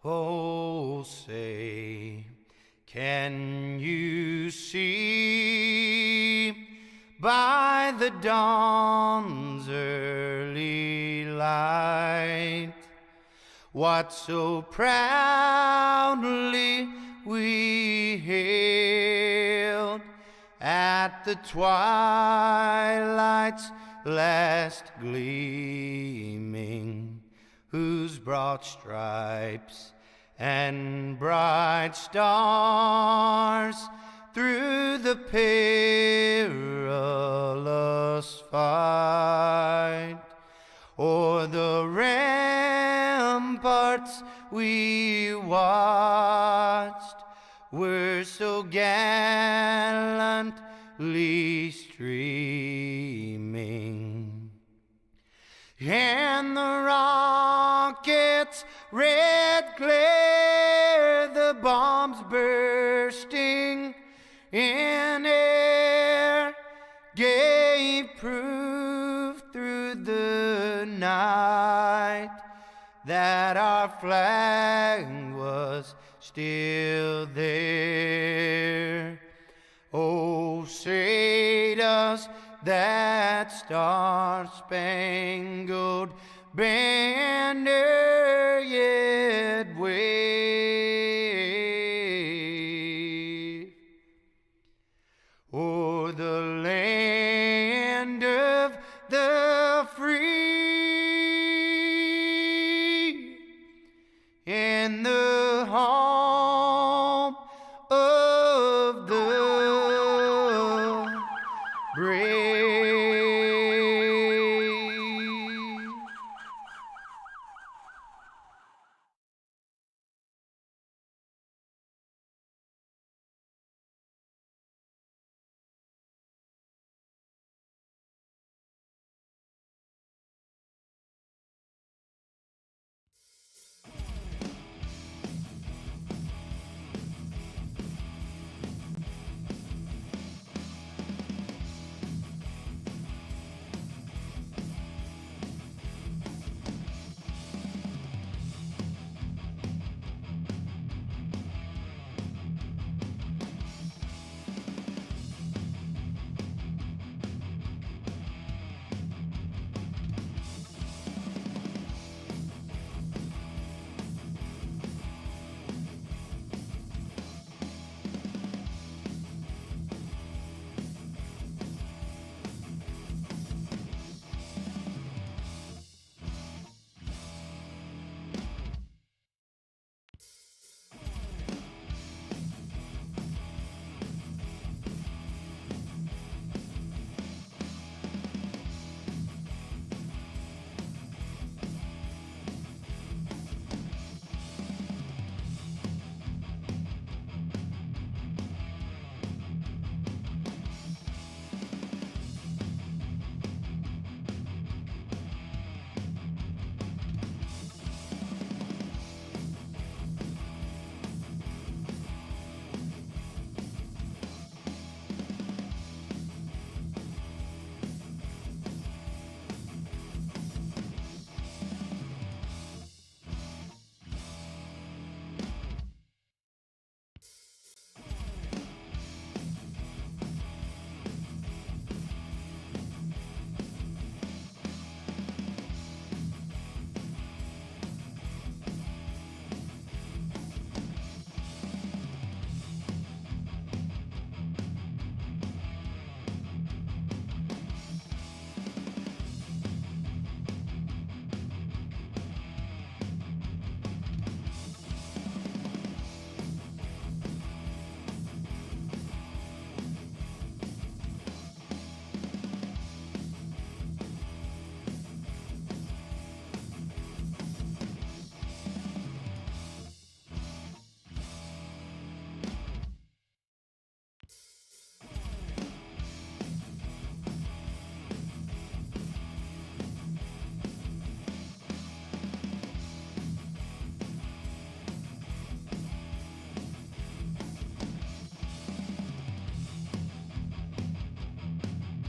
Oh, say, can you see by the dawn's early light what so proudly we hailed at the twilight's last gleaming, whose broad stripes and bright stars through the perilous fight o'er the ramparts we watched were so gallantly streaming, and the rockets' red glare, the bombs bursting in air, gave proof through the night that our flag was still there. Oh, say does that star-spangled banner yet wave o'er the land of the free and the home of the brave?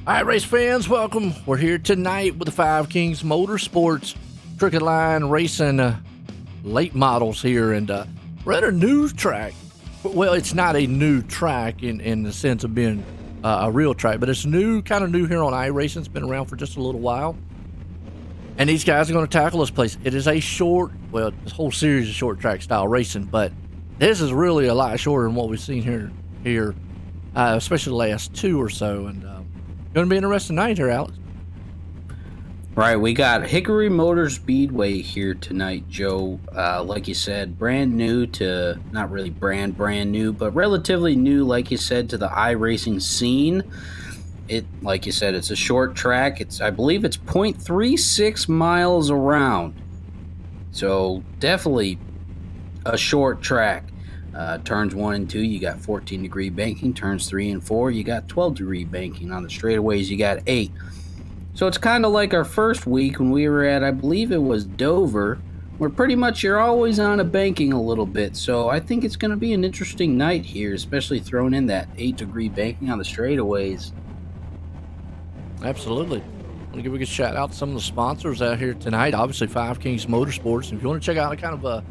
All right, race fans, welcome. We're here tonight with the Five Kings Motorsports Crooked Line Racing late models here, and we're at a new track. Well, it's not a new track in the sense of being a real track, but it's kind of new here on iRacing. It's been around for just a little while. And these guys are going to tackle this place. It is a this whole series is short track style racing, but this is really a lot shorter than what we've seen here, especially the last two or so. And going to be an interesting night here, Alex. Right, we got Hickory Motor Speedway here tonight, Joe. Like you said, brand new to, not really brand new, but relatively new, like you said, to the iRacing scene. Like you said, it's a short track. I believe it's 0.36 miles around. So definitely a short track. Turns 1 and 2, you got 14-degree banking. Turns 3 and 4, you got 12-degree banking. On the straightaways, you got 8. So it's kind of like our first week when we were at, I believe it was Dover, where pretty much you're always on a banking a little bit. So I think it's going to be an interesting night here, especially throwing in that 8-degree banking on the straightaways. Absolutely. I want to give a good shout out to some of the sponsors out here tonight. Obviously, Five Kings Motorsports. And if you want to check out a kind of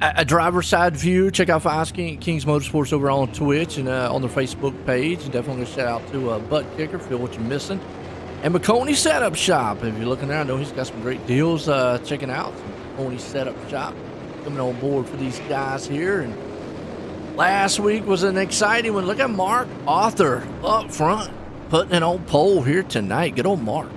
a driver's side view, check out Five Kings Motorsports over on Twitch and on their Facebook page. And definitely a shout out to Butt Kicker, feel what you're missing. And McConey Setup Shop. If you're looking there, I know he's got some great deals checking out. McConey Setup Shop coming on board for these guys here. And last week was an exciting one. Look at Mark Arthur up front, putting an old pole here tonight. Good old Mark.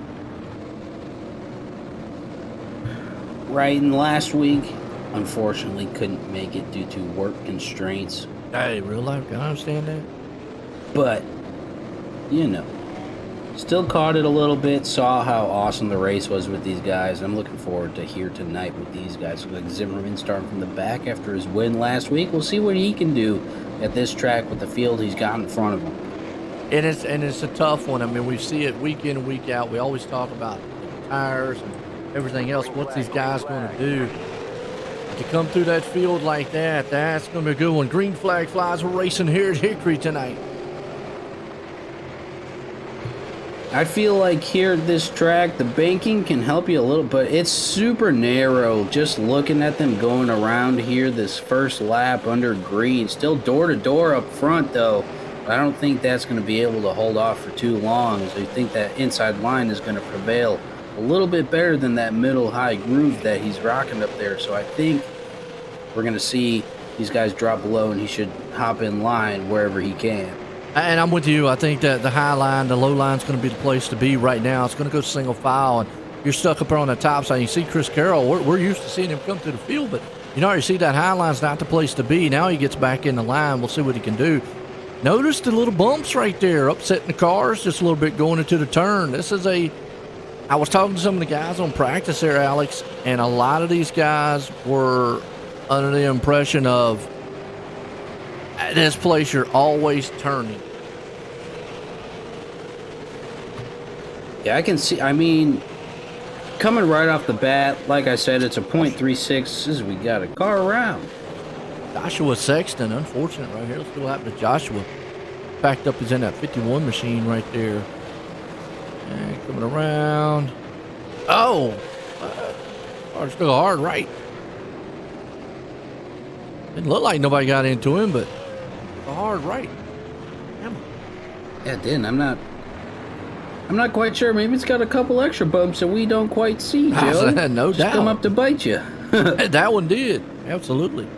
Right, and last week, unfortunately, couldn't make it due to work constraints. Hey, real life, can I understand that? But, still caught it a little bit, saw how awesome the race was with these guys. I'm looking forward to here tonight with these guys. Like Zimmerman starting from the back after his win last week. We'll see what he can do at this track with the field he's got in front of him. And it's a tough one. I mean, we see it week in and week out. We always talk about tires and everything else. What's these guys going to do to come through that field like that? That's going to be a good one. Green flag flies. We're racing here at Hickory tonight. I feel like here at this track, the banking can help you a little, but it's super narrow. Just looking at them going around here this first lap under green. Still door to door up front, though. I don't think that's going to be able to hold off for too long. So I think that inside line is going to prevail a little bit better than that middle high groove that he's rocking up there. So I think we're going to see these guys drop below, and he should hop in line wherever he can. And I'm with you. I think that the high line, the low line is going to be the place to be right now. It's going to go single file, and you're stuck up there on the top side. You see Chris Carroll. We're used to seeing him come through the field, but you see that high line's not the place to be. Now he gets back in the line. We'll see what he can do. Notice the little bumps right there, upsetting the cars just a little bit going into the turn. I was talking to some of the guys on practice there, Alex, and a lot of these guys were under the impression of, at this place, you're always turning. Yeah, I can see. Coming right off the bat, like I said, it's a 0.36. We got a car around. Joshua Sexton, unfortunate right here. Let's see what happened to Joshua. Backed up, he's in that 51 machine right there. And coming around. Oh! Car's still hard right. Didn't look like nobody got into him, but a hard right. Yeah, it didn't. I'm not quite sure. Maybe it's got a couple extra bumps that we don't quite see, Joe. No Just doubt. come up to bite you. That one did. Absolutely.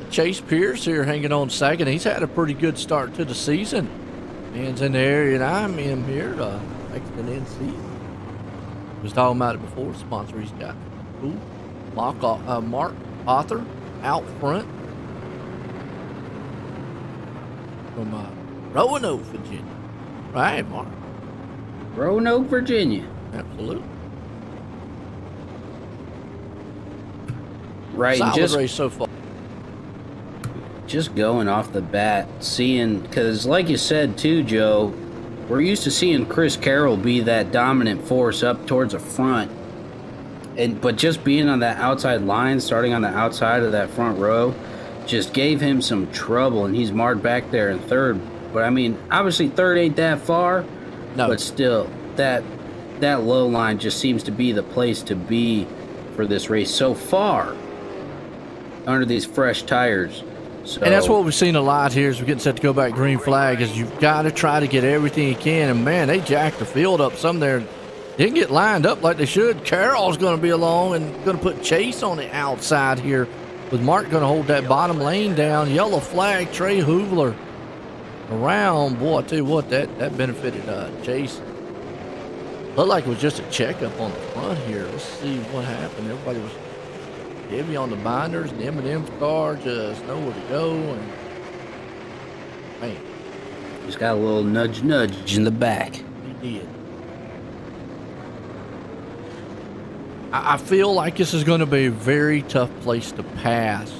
Chase Pierce here hanging on second. He's had a pretty good start to the season. Man's in the area, and I'm in here next to NC. Was talking about it before. The sponsor he's got. Ooh. Mark Arthur out front from Roanoke, Virginia. Right, Mark. Roanoke, Virginia. Absolutely. Right, solid race so far. Just going off the bat, seeing, because like you said too, Joe, we're used to seeing Chris Carroll be that dominant force up towards the front, but just being on that outside line, starting on the outside of that front row, just gave him some trouble, and he's marred back there in third. But obviously third ain't that far, no. But still, that low line just seems to be the place to be for this race so far under these fresh tires. So, and that's what we've seen a lot here as we're getting set to go back green flag is you've got to try to get everything you can. And, man, they jacked the field up. Some there didn't get lined up like they should. Carroll's going to be along and going to put Chase on the outside here with Mark going to hold that bottom lane down. Yellow flag, Trey Hoovler around. Boy, I tell you what, that benefited Chase. Looked like it was just a checkup on the front here. Let's see what happened. Everybody was heavy on the binders, and the M&M's car just nowhere to go. And man, just got a little nudge in the back. He did. I feel like this is going to be a very tough place to pass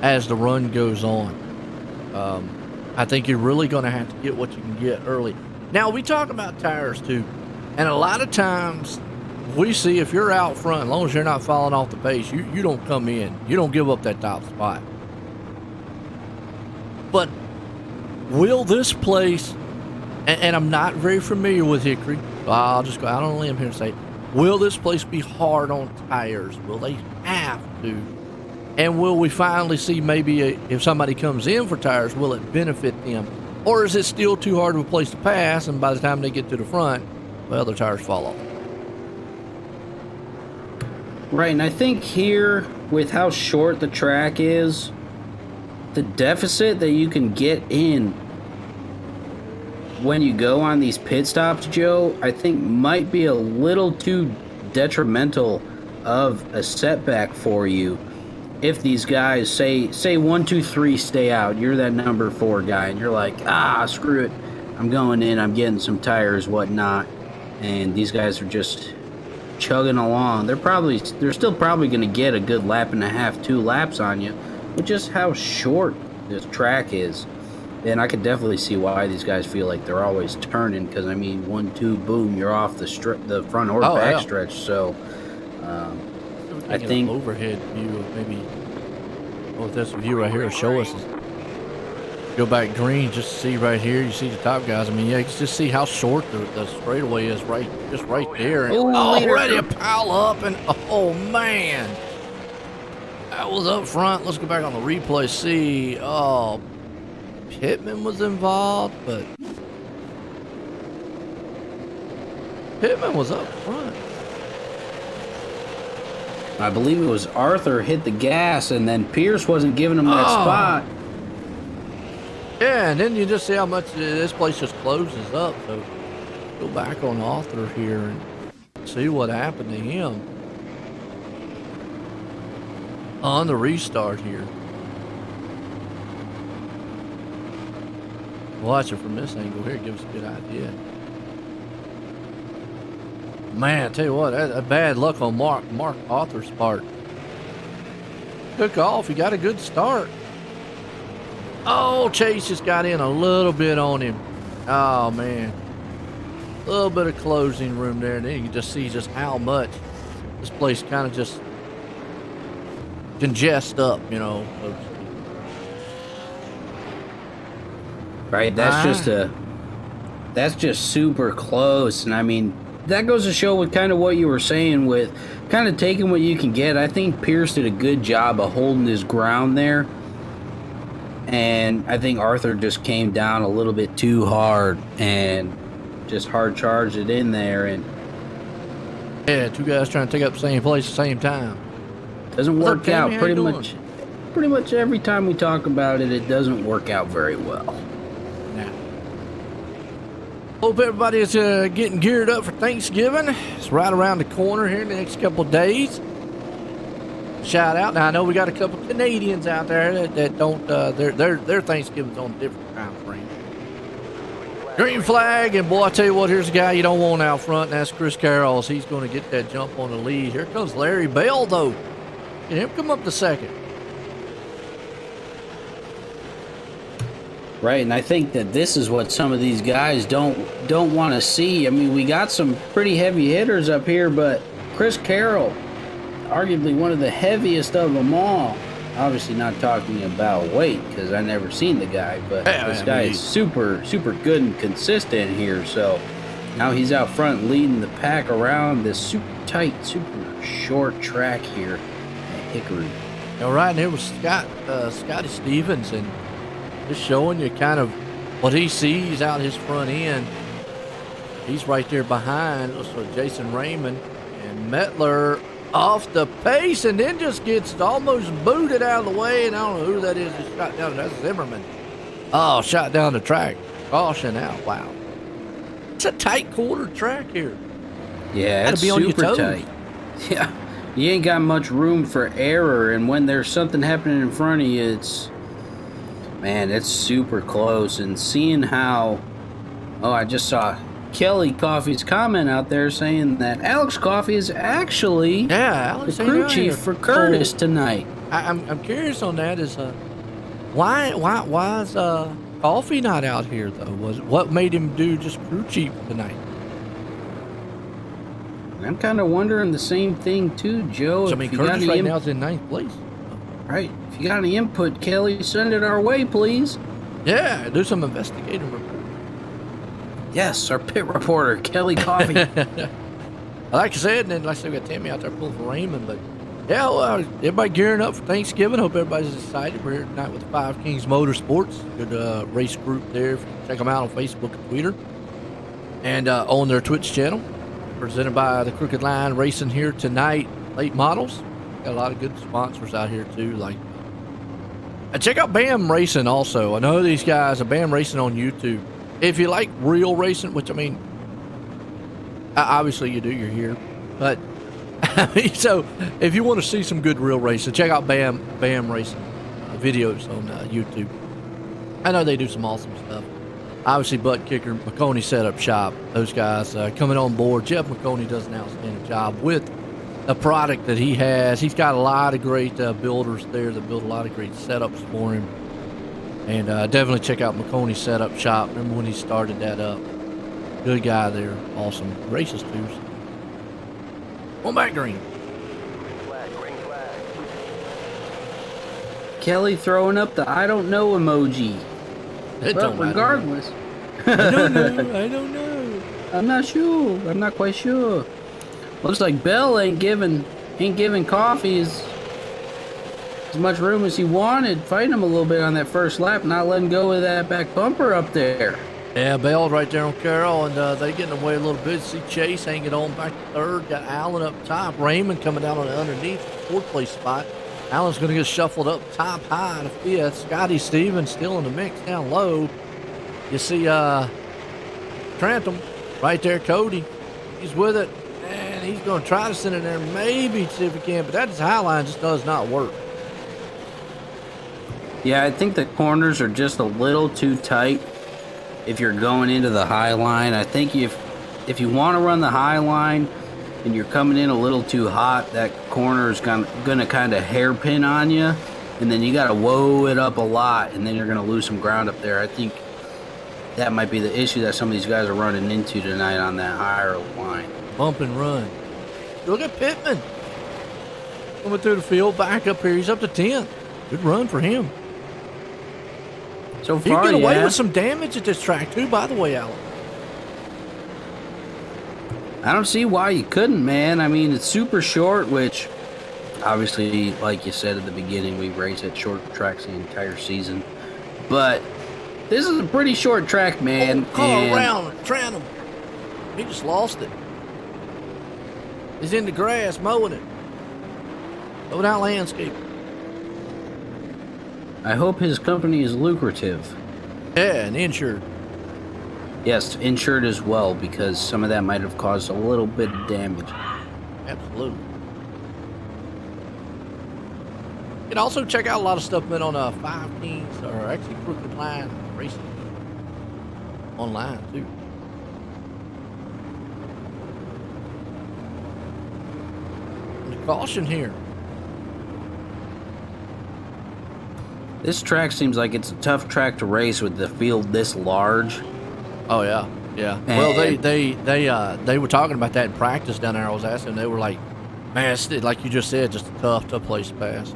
as the run goes on. I think you're really going to have to get what you can get early. Now, we talk about tires, too, and a lot of times we see if you're out front, as long as you're not falling off the pace, you don't come in. You don't give up that top spot. But will this place, and I'm not very familiar with Hickory, so I'll just go out on a limb here and say, will this place be hard on tires? Will they have to? And will we finally see maybe if somebody comes in for tires, will it benefit them? Or is it still too hard of a place to pass, and by the time they get to the front, well, their tires fall off? Right, and I think here, with how short the track is, the deficit that you can get in when you go on these pit stops, Joe, I think might be a little too detrimental of a setback for you. If these guys say 1, 2, 3 stay out, you're that number 4 guy, and you're like, screw it, I'm going in, I'm getting some tires, whatnot, and these guys are just chugging along. They're still probably going to get a good lap and a half, 2 laps on you, with just how short this track is. And I could definitely see why these guys feel like they're always turning, because I mean, 1, 2, boom, you're off the front or back stretch. So I think an overhead view of maybe this view right here will show us. Go back green, just to see right here. You see the top guys. I mean, yeah, you can just see how short the straightaway is right there. And already a pile up, and oh man, that was up front. Let's go back on the replay. See, Pittman was involved, but Pittman was up front. I believe it was Arthur hit the gas, and then Pierce wasn't giving him that spot. Yeah, and then you just see how much this place just closes up. So go back on Arthur here and see what happened to him on the restart here. Watch it from this angle here, gives us a good idea. Man, I tell you what, that bad luck on Mark Arthur's part. Took off, he got a good start. Oh, Chase just got in a little bit on him. Oh, man. A little bit of closing room there. And then you can just see just how much this place kind of just congest up, you know. Right, that's just super close. And I mean, that goes to show with kind of what you were saying with kind of taking what you can get. I think Pierce did a good job of holding his ground there. And I think Arthur just came down a little bit too hard and just hard charged it in there. And yeah, 2 guys trying to take up the same place at the same time. Doesn't work out pretty much. Pretty much every time we talk about it, it doesn't work out very well. Now, hope everybody is getting geared up for Thanksgiving. It's right around the corner here in the next couple of days. Shout out. Now I know we got a couple Canadians out there that don't their Thanksgiving's on a different time frame. Green flag, and boy, I tell you what, here's a guy you don't want out front, and that's Chris Carroll. He's going to get that jump on the lead. Here comes Larry Bell, though. Get him come up to second. Right, and I think that this is what some of these guys don't want to see. I mean, we got some pretty heavy hitters up here, but Chris Carroll, arguably one of the heaviest of them all. Obviously not talking about weight, because I never seen the guy, but this guy is super, super good and consistent here. So Now he's out front leading the pack around this super tight, super short track here at Hickory. All right, and it was Scotty Stevens, and just showing you kind of what he sees out his front end. He's right there behind Jason Raymond, and Mettler off the pace, and then just gets almost booted out of the way, and I don't know who that is. Just shot down. That's Zimmerman. Oh, shot down the track. Caution out. Wow. It's a tight quarter track here. Yeah, it's super tight. Yeah, you ain't got much room for error, and when there's something happening in front of you, it's super close. And seeing how, I just saw Kelly Coffey's comment out there saying that Alex Coffey is actually the crew chief for Curtis tonight. I'm curious on that. Is why is Coffey not out here though? What made him do just crew chief tonight? I'm kind of wondering the same thing too, Joe. So, I mean, Curtis right now is in 9th place. Right. If you got any input, Kelly, send it our way, please. Yeah, do some investigative report. Yes, our pit reporter, Kelly Coffey. Like I said, and then like I said, we got Tammy out there pulling for Raymond, but yeah, well, everybody gearing up for Thanksgiving. Hope everybody's excited. We're here tonight with Five Kings Motorsports. Good race group there. Check them out on Facebook and Twitter. And on their Twitch channel. Presented by the Crooked Line Racing here tonight. Late models. Got a lot of good sponsors out here too. Like, check out BAM Racing also. I know these guys are BAM Racing on YouTube. If you like real racing, which I mean, obviously you do, you're here. But so if you want to see some good real racing, check out BAM Racing videos on YouTube. I know they do some awesome stuff. Obviously, Butt Kicker, McConey Setup Shop, those guys coming on board. Jeff McConey does an outstanding job with the product that he has. He's got a lot of great builders there that build a lot of great setups for him. And definitely check out McConey Setup Shop. Remember when he started that up? Good guy there. Awesome. Races too. So. One back green. Green flag. Kelly throwing up the I don't know emoji. But regardless. I don't know. I'm not sure. I'm not quite sure. Looks like Bell ain't giving Coffey as much room as he wanted. Fighting him a little bit on that first lap, not letting go of that back bumper up there. Yeah, Bell right there on Carroll, and they getting away a little bit. See Chase hanging on back to third. Got Allen up top. Raymond coming down on the underneath, 4th place spot. Allen's going to get shuffled up top high to 5th. Scotty Stevens still in the mix down low. You see Trantham right there, Cody. He's with it, and he's going to try to send it there, maybe see if he can, but that high line just does not work. Yeah, I think the corners are just a little too tight if you're going into the high line. I think if you want to run the high line and you're coming in a little too hot, that corner is going to kind of hairpin on you, and then you got to woe it up a lot, and then you're going to lose some ground up there. I think that might be the issue that some of these guys are running into tonight on that higher line. Bump and run. Look at Pittman. Coming through the field, back up here. He's up to 10th. Good run for him. So he far, can get away with some damage at this track, too, by the way, Alan. I don't see why you couldn't, man. I mean, it's super short, which obviously, like you said at the beginning, we race at short tracks the entire season. But this is a pretty short track, man. Call around, Trantham. He just lost it. He's in the grass, mowing it. Mowing out landscape. I hope his company is lucrative. Yeah, and insured. Yes, insured as well, because some of that might have caused a little bit of damage. Absolutely. You can also check out a lot of stuff been on Five Kings, or actually Crooked Line Racing online too. And the caution here. This track seems like it's a tough track to race with the field this large. Oh yeah, yeah. Well, they were talking about that in practice down there. I was asking them, they were like, man, it's, like you just said, just a tough place to pass.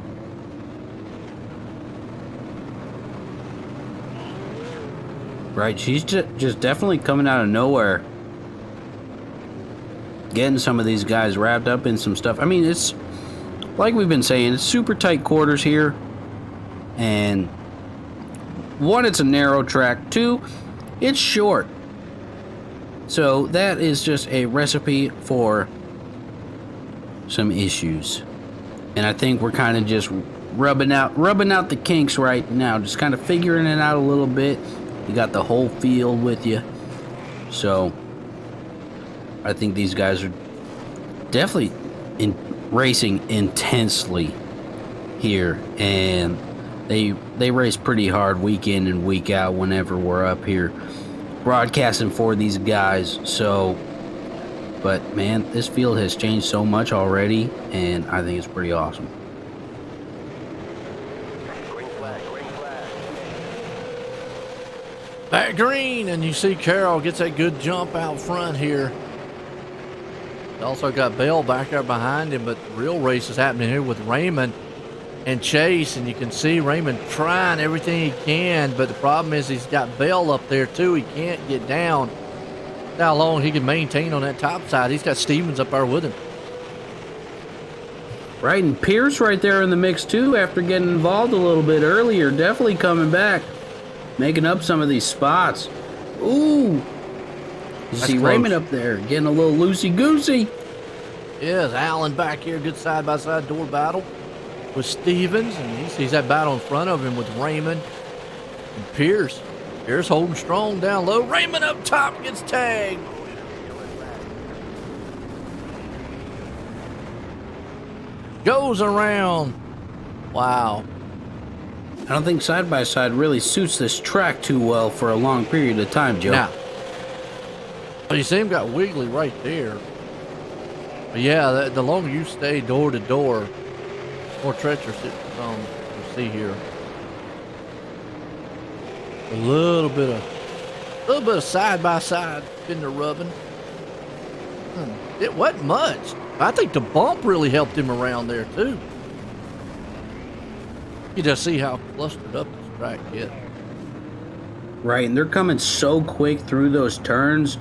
Right, she's just definitely coming out of nowhere. getting some of these guys wrapped up in some stuff. I mean, it's like we've been saying, it's super tight quarters here. And one, it's a narrow track. Two, it's short. So that is just a recipe for some issues. And I think we're kind of just rubbing out the kinks right now, just kind of figuring it out a little bit. You got the whole field with you. So I think these guys are definitely racing intensely here, and they race pretty hard week in and week out whenever we're up here broadcasting for these guys. So, but man, this field has changed so much already, and I think it's pretty awesome. Green flag, green flag. Back green, and you see Carroll gets that good jump out front here. Also got Bell back there behind him, but the real race is happening here with Raymond and Chase, and you can see Raymond trying everything he can, but the problem is he's got Bell up there too. He can't get down. How long he can maintain on that top side. He's got Stevens up there with him. Right, and Pierce right there in the mix too after getting involved a little bit earlier. Definitely coming back, making up some of these spots. Ooh. You see close. Raymond up there getting a little loosey-goosey. Yes, Allen back here, good side-by-side door battle with Stevens, and he sees that battle in front of him with Raymond and Pierce. Pierce holding strong down low. Raymond up top gets tagged. Goes around. Wow. I don't think side-by-side really suits this track too well for a long period of time, Joe. Now, you see him got wiggly right there. But yeah, the longer you stay door to door, more treacherous it becomes. You see here a little bit of side by side in the rubbing. It wasn't much. I think the bump really helped him around there too. You just see how clustered up this track gets. Right, and they're coming so quick through those turns.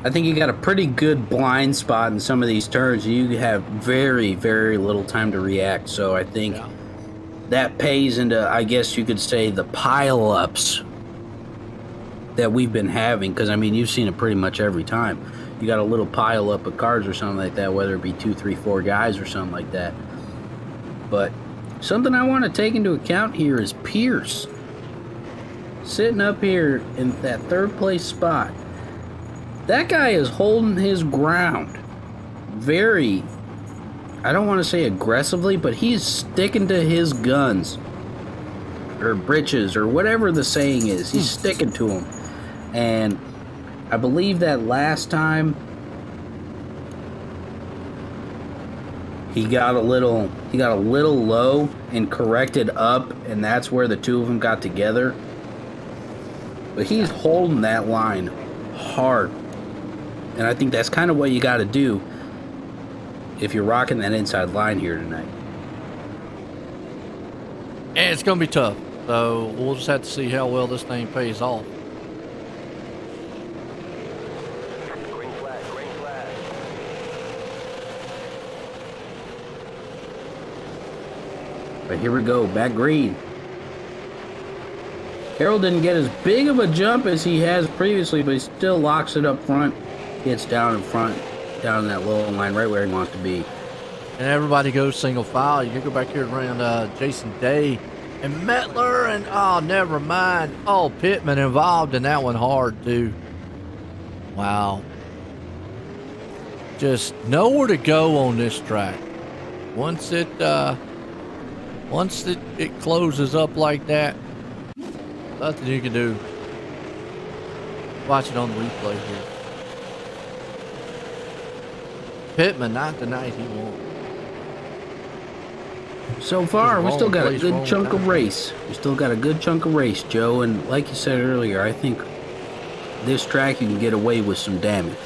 I think you got a pretty good blind spot in some of these turns. You have very, very little time to react. So I think that pays into, I guess you could say, the pile-ups that we've been having. Because, I mean, you've seen it pretty much every time. You got a little pile-up of cars or something like that, whether it be 2, 3, 4 guys or something like that. But something I want to take into account here is Pierce. Sitting up here in that third place spot. That guy is holding his ground very, I don't want to say aggressively, but he's sticking to his guns or britches or whatever the saying is. He's sticking to them. And I believe that last time he got a little low and corrected up, and that's where the two of them got together. But he's holding that line hard. And I think that's kind of what you got to do if you're rocking that inside line here tonight. And it's going to be tough. So we'll just have to see how well this thing pays off. Green flag, green flag. But here we go, back green. Carroll didn't get as big of a jump as he has previously, but he still locks it up front. Gets down in front, down in that low line, right where he wants to be. And everybody goes single file. You can go back here around Jason Day and Metler, and never mind. Oh, Pittman involved in that one hard too. Wow. Just nowhere to go on this track. Once it closes up like that, nothing you can do. Watch it on the replay here. Pittman, not the night he won. So far, we still got a good chunk of race. race. We still got a good chunk of race, Joe. And like you said earlier, I think this track you can get away with some damage.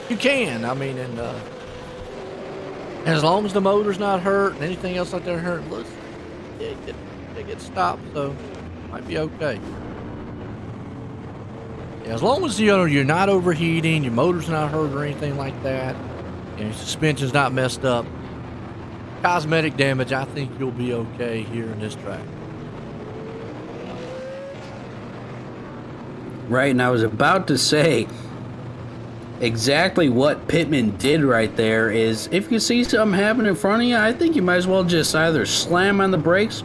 You can. I mean, and as long as the motor's not hurt and anything else like that hurt, look, they get stopped, so might be okay. Yeah, as long as you're not overheating, your motor's not hurt or anything like that, and your suspension's not messed up. Cosmetic damage, I think you'll be okay here in this track. Right, and I was about to say exactly what Pittman did right there is if you see something happen in front of you, I think you might as well just either slam on the brakes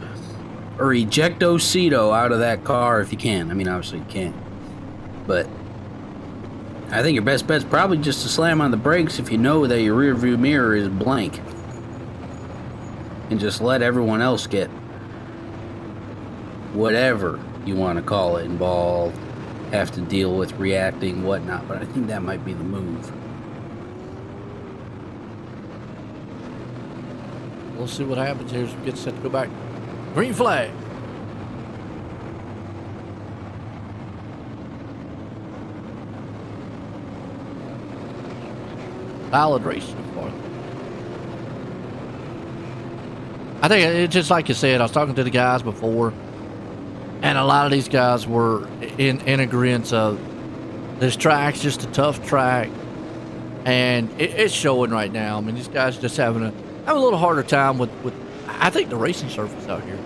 or ejecto-cedo out of that car if you can. I mean, obviously you can't. But I think your best bet's probably just to slam on the brakes if you know that your rear view mirror is blank. And just let everyone else get whatever you want to call it involved, have to deal with reacting, whatnot. But I think that might be the move. We'll see what happens here as we get set to go back. Green flag. Solid race so far. I think it's just like you said, I was talking to the guys before, and a lot of these guys were in agreement of this track's just a tough track, and it's showing right now. I mean, these guys just having a little harder time with I think the racing surface out here.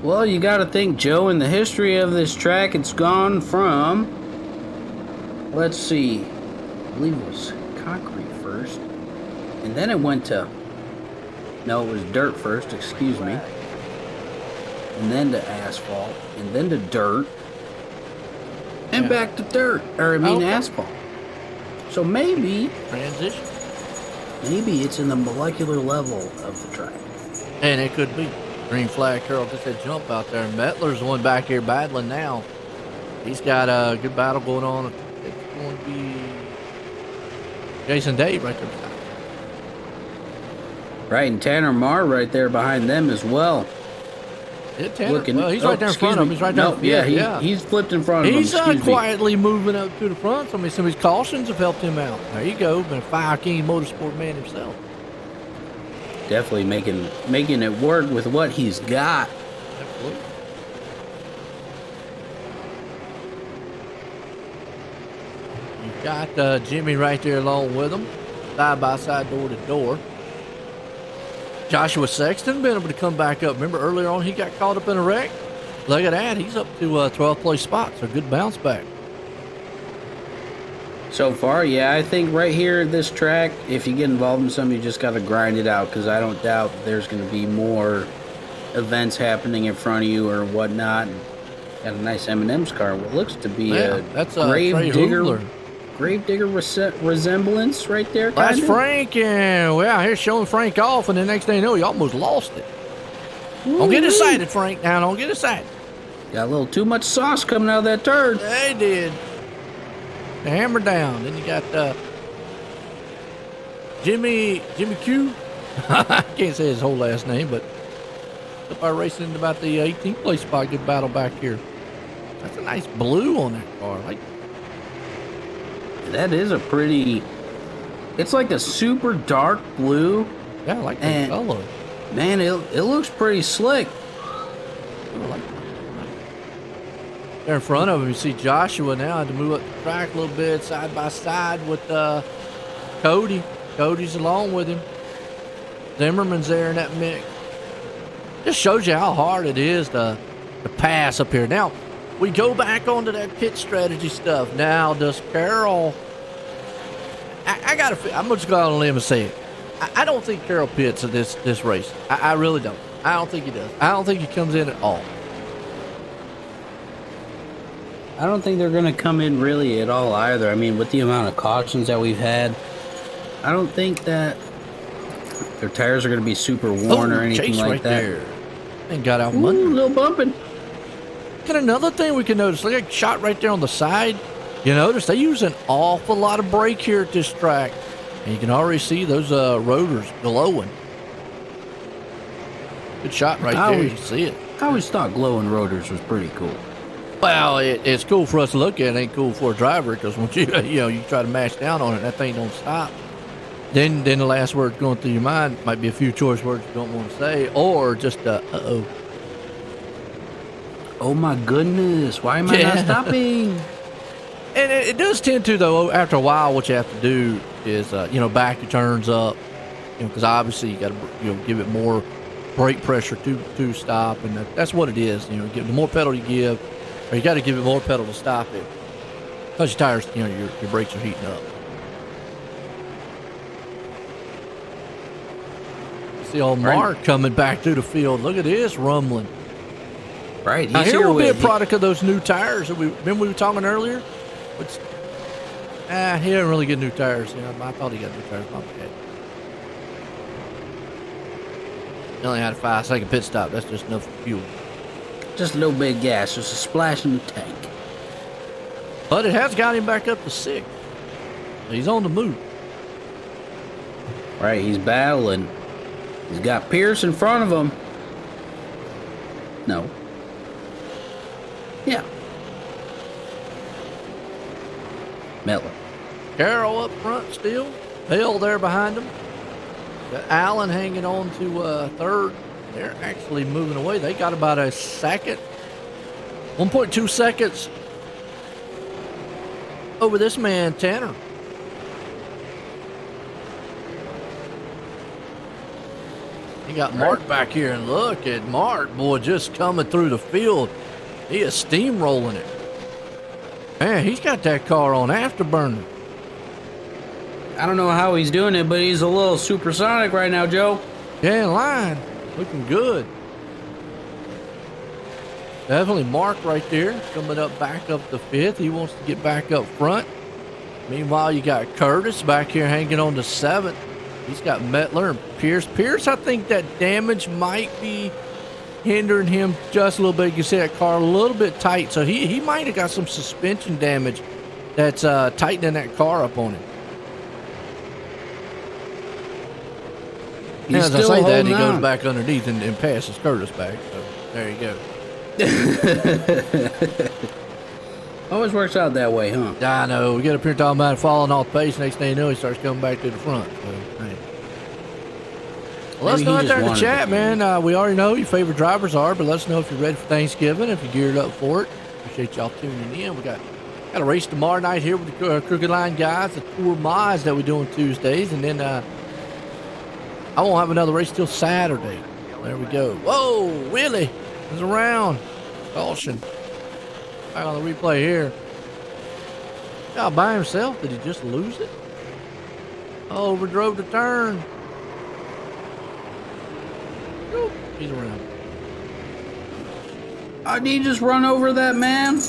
Well, you got to think, Joe, in the history of this track, it's gone from, let's see, I believe it was concrete first, and then it went to, no, it was dirt first, excuse me, and then to asphalt, and then to dirt, and back to dirt, or I mean asphalt. So maybe Transition. maybe it's in the molecular level of the track. And it could be. Green flag, Carroll just a jump out there. And Mettler's the one back here battling now. He's got a good battle going on. It's going to be Jason Dave right there. Right, and Tanner Marr right there behind them as well. Yeah, Tanner. Well, he's right there in front of him. He's right there. He's flipped in front of him. He's quietly moving up to the front. Some of his cautions have helped him out. There you go. Been a 5 King Motorsport man himself. Definitely making it work with what he's got. Absolutely. You've got Jimmy right there along with him, side by side, door to door. Joshua Sexton been able to come back up. Remember earlier on he got caught up in a wreck? Look at that. He's up to 12th place spot, so good bounce back. So far, yeah, I think right here at this track, if you get involved in something, you just got to grind it out, because I don't doubt there's going to be more events happening in front of you or whatnot. Got a nice M&M's car. What looks to be that's a grave digger resemblance right there. That's kinda. Frank, and we're out here showing Frank off, and the next thing you know, you almost lost it. Don't get excited, Frank. Now, don't get excited. Got a little too much sauce coming out of that turd. They did. The hammer down. Then you got Jimmy Q. I can't say his whole last name, but up our racing into about the 18th place spot. Good battle back here. That's a nice blue on that car. Like that is a pretty. It's like a super dark blue. Yeah, I like that color. Man, it looks pretty slick. I like that. There in front of him, you see Joshua now had to move up the track a little bit, side by side with Cody. Cody's along with him. Zimmerman's there in that mix. Just shows you how hard it is to pass up here. Now, we go back onto that pit strategy stuff. Now, does Carroll... I'm just going on a limb and say it. I don't think Carroll pits at this race. I really don't. I don't think he does. I don't think he comes in at all. I don't think they're going to come in really at all either. I mean, with the amount of cautions that we've had, I don't think that their tires are going to be super worn or anything like right that. There. And got out Ooh, Monday. A little bumping. Got another thing we can notice. Look at that shot right there on the side. You notice they use an awful lot of brake here at this track. And you can already see those rotors glowing. Good shot right there. You see it. I always thought glowing rotors was pretty cool. Well, it's cool for us to look at. It ain't cool for a driver, because once you try to mash down on it, that thing don't stop. Then the last word going through your mind might be a few choice words you don't want to say, or just uh-oh. Oh my goodness, why am I not stopping? And it does tend to, though, after a while, what you have to do is, back your turns up, because obviously you got to, give it more brake pressure to stop, and that's what it is. The more pedal you give, or you got to give it more pedal to stop it, because your tires, your brakes are heating up. See old Mark coming back through the field. Look at this rumbling. Right. Now, here will be a product of those new tires that we were talking earlier. Which, he didn't really get new tires. I thought he got new tires. My bad. He only had a 5-second pit stop. That's just enough fuel. Just a little bit of gas. Just a splash in the tank. But it has got him back up to 6th. He's on the move. Right. He's battling. He's got Pierce in front of him. No. Yeah. Mettler. Carroll up front still. Hill there behind him. Got Allen hanging on to 3rd. They're actually moving away. They got about a second. 1.2 seconds over this man, Tanner. You got Mark back here, and look at Mark, boy, just coming through the field. He is steamrolling it. Man, he's got that car on afterburner. I don't know how he's doing it, but he's a little supersonic right now, Joe. Yeah, in line. Looking good. Definitely Mark right there, coming up back up to 5th. He wants to get back up front. Meanwhile, you got Curtis back here hanging on to 7th. He's got Mettler and Pierce. Pierce, I think that damage might be hindering him just a little bit. You can see that car a little bit tight, so he might have got some suspension damage that's tightening that car up on him. He's as I still say that, he holding goes on. back underneath and passes Curtis back. So there you go. Always works out that way, huh? I know. We get up here talking about falling off pace. Next thing you know, he starts coming back to the front. So, hey. Well, let us Maybe know he out just there in the wanted chat, to- man. We already know who your favorite drivers are, but let us know if you're ready for Thanksgiving, if you're geared up for it. Appreciate y'all tuning in. We got a race tomorrow night here with the Crooked Line guys, the Tour Mods that we do on Tuesdays, and then I won't have another race till Saturday. There we go. Whoa, Willie is around. Caution. Back on the replay here. All by himself. Did he just lose it? Oh, overdrove the turn. Whew, he's around. Did he just run over that man?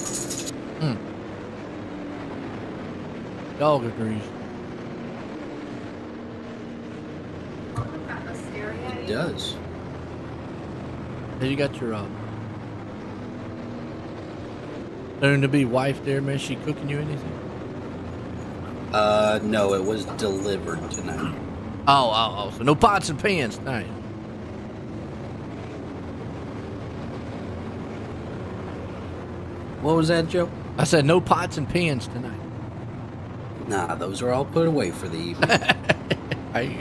Dog agrees. It does. Hey, you got your soon-to-be wife there, man. She cooking you anything? No, it was delivered tonight. Oh, so no pots and pans tonight. What was that, Joe? I said no pots and pans tonight. Nah, those are all put away for the evening. I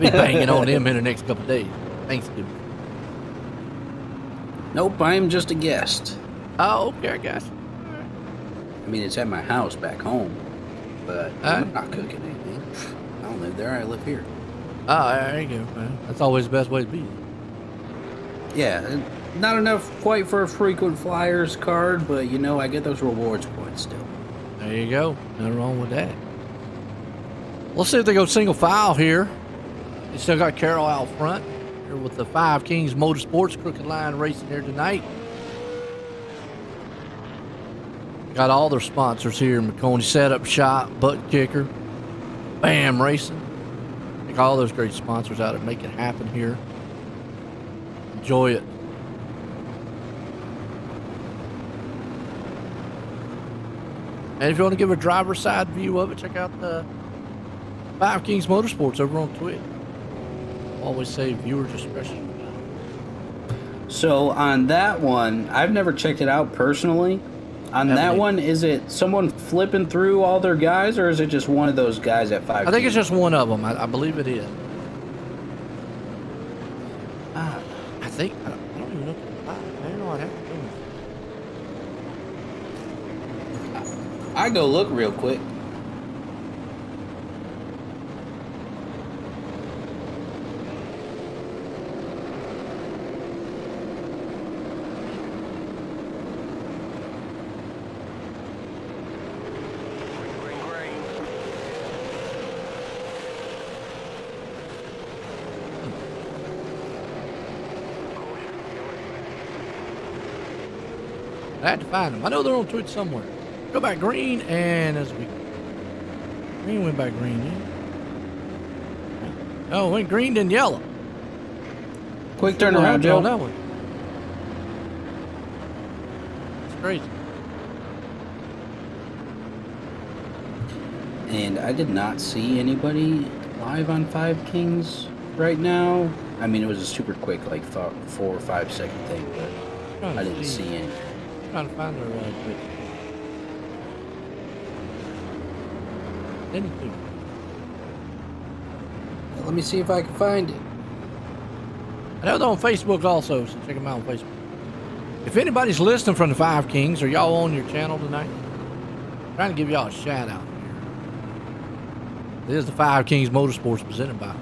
be banging on them in the next couple of days. Thanksgiving. Nope, I am just a guest. Oh, okay, I guess. I mean, it's at my house back home, but Alright. I'm not cooking anything. I don't live there, I live here. Oh, there you go, man. That's always the best way to be. Yeah, not enough quite for a frequent flyers card, but you know, I get those rewards points still. There you go. Nothing wrong with that. Let's see if they go single file here. They still got Carroll out front here with the 5 Kings Motorsports Crooked Line racing here tonight. Got all their sponsors here. McConey Setup Shop, Butt Kicker, Bam Racing. Got all those great sponsors out there make it happen here. Enjoy it. And if you want to give a driver's side view of it, check out the 5 Kings Motorsports over on Twitch. Always say viewer discretion. So on that one, I've never checked it out personally. On that Haven't one, is it someone flipping through all their guys, or is it just one of those guys at 5? I think it's just one of them. I believe it is. I think. I don't even know. I don't know what happened. I go look real quick. Green, green. I had to find them. I know they're on Twitch somewhere. Go back green, and as we green went back green. Yeah. Oh, went green then yellow. Quick Still turnaround, on Joe. that one. It's crazy. And I did not see anybody live on Five Kings right now. I mean, it was a super quick, like 4 or 5 second thing, but I didn't see any. Trying to find their Twitch. Anything. Let me see if I can find it. I know they're on Facebook also, so check them out on Facebook. If anybody's listening from the Five Kings, are y'all on your channel tonight? I'm trying to give y'all a shout out here. This is the Five Kings Motorsports presented by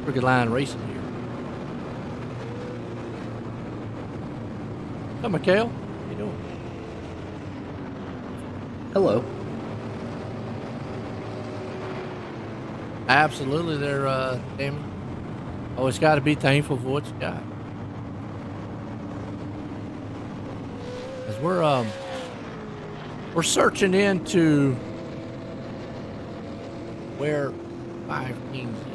Crooked Line Racing here. What's up, Mikhail? How you doing? Hello. Absolutely, they're damn. Always got to be thankful for what you got. As we're searching into where Five Kings is.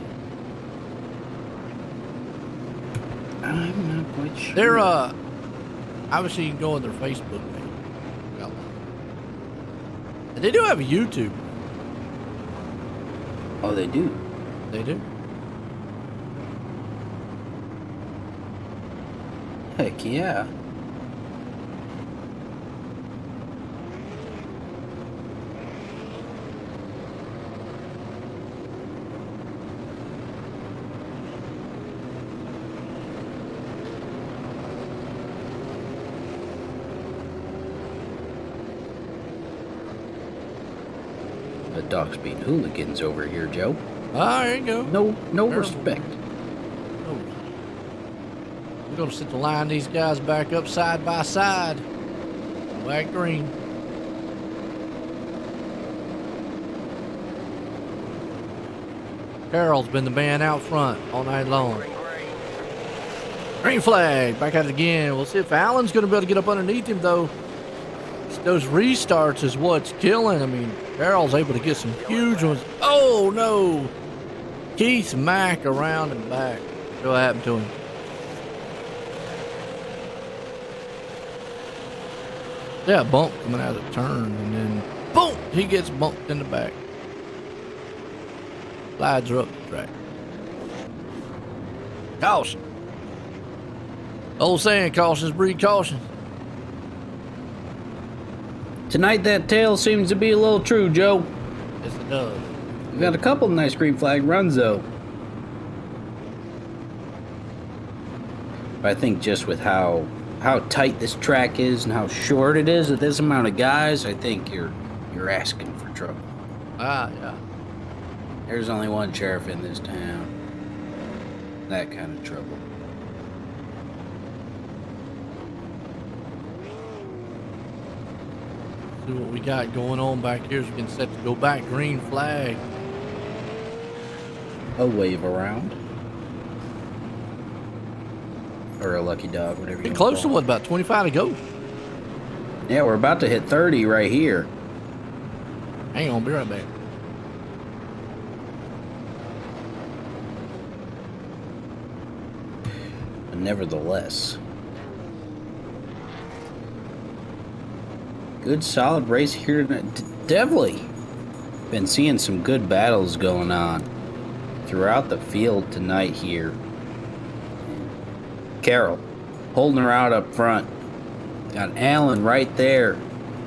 I'm not quite sure. They're obviously you can go on their Facebook page. And they do have a YouTube. Oh, they do. They do. Heck yeah. The dogs being hooligans over here, Joe. Ah, there you go. No Terrible. respect. Oh. We're gonna sit to line these guys back up side by side. Black green. Carroll's been the man out front all night long. Green, green. Green flag, back at it again. We'll see if Allen's gonna be able to get up underneath him though. Those restarts is what's killing. I mean, Carroll's able to get some huge ones. Oh no! Keith Mack around and back. What happened to him? Yeah, bump coming out of the turn, and then boom, he gets bumped in the back. Slides are up the track. Caution. Old saying, cautious breed caution. Tonight that tale seems to be a little true, Joe. Yes, it does. We've got a couple nice green flag runs, though. But I think just with how tight this track is and how short it is with this amount of guys, I think you're asking for trouble. Ah, yeah. There's only one sheriff in this town. That kind of trouble. See what we got going on back here. So we can set to go back. Green flag. A wave around. Or a lucky dog, whatever you Getting want close to call what, about 25 to go? it. Yeah, we're about to hit 30 right here. Hang on, be right back. But nevertheless. Good solid race here tonight. Definitely been seeing some good battles going on throughout the field tonight here. Carroll holding her out up front. Got Allen right there,